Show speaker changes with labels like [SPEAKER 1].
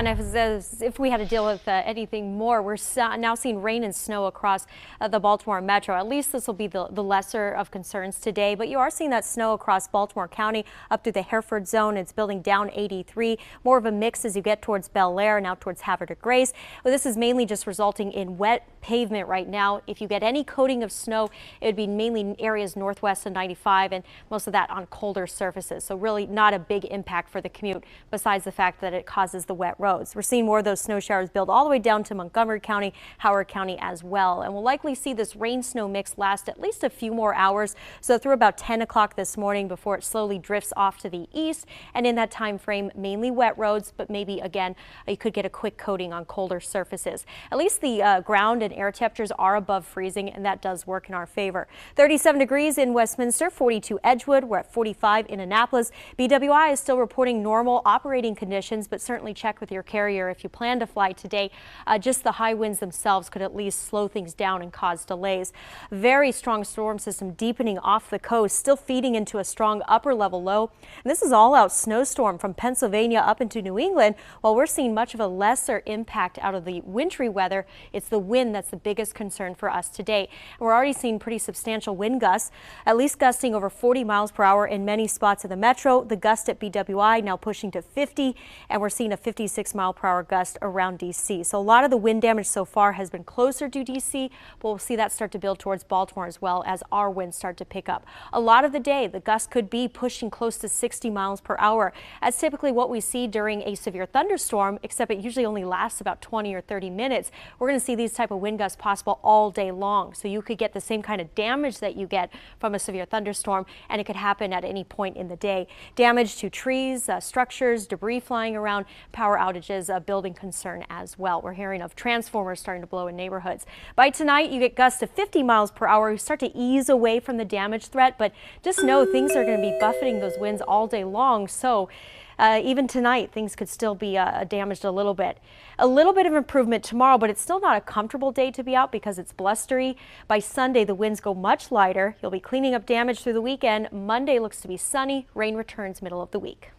[SPEAKER 1] and as if we had to deal with anything more, we're now seeing rain and snow across the Baltimore metro. At least this will be the lesser of concerns today, but you are seeing that snow across Baltimore County up through the Hereford zone. It's building down 83. More of a mix as you get towards Bel Air, now towards Havre de Grace. Well, this is mainly just resulting in wet pavement right now. If you get any coating of snow, it would be mainly in areas northwest of 95, and most of that on colder surfaces. So really not a big impact for the commute, besides the fact that it causes the wet roads. We're seeing more of those snow showers build all the way down to Montgomery County, Howard County as well. And we'll likely see this rain-snow mix last at least a few more hours. So through about 10 o'clock this morning before it slowly drifts off to the east. And in that time frame, mainly wet roads, but maybe again, you could get a quick coating on colder surfaces. At least the ground and air temperatures are above freezing, and that does work in our favor. 37 degrees in Westminster, 42 Edgewood. We're at 45 in Annapolis. BWI is still reporting normal operating conditions, but certainly check with your carrier if you plan to fly today. Just the high winds themselves could at least slow things down and cause delays. Very strong storm system deepening off the coast, still feeding into a strong upper level low. And this is all out snowstorm from Pennsylvania up into New England. While we're seeing much of a lesser impact out of the wintry weather, it's the wind that's the biggest concern for us today. And we're already seeing pretty substantial wind gusts, at least gusting over 40 miles per hour in many spots of the metro. The gust at BWI now pushing to 50, and we're seeing a 56-mile-per-hour gust around D.C. So a lot of the wind damage so far has been closer to D.C., but we'll see that start to build towards Baltimore as well as our winds start to pick up. A lot of the day, the gust could be pushing close to 60 miles per hour. That's typically what we see during a severe thunderstorm, except it usually only lasts about 20 or 30 minutes. We're going to see these type of wind gusts possible all day long, so you could get the same kind of damage that you get from a severe thunderstorm, and it could happen at any point in the day. Damage to trees, structures, debris flying around, power outages, a building concern as well. We're hearing of transformers starting to blow in neighborhoods. By tonight, you get gusts of 50 miles per hour. You start to ease away from the damage threat, but just know things are going to be buffeting those winds all day long. So even tonight, things could still be damaged a little bit. A little bit of improvement tomorrow, but it's still not a comfortable day to be out because it's blustery. By Sunday, the winds go much lighter. You'll be cleaning up damage through the weekend. Monday looks to be sunny. Rain returns middle of the week.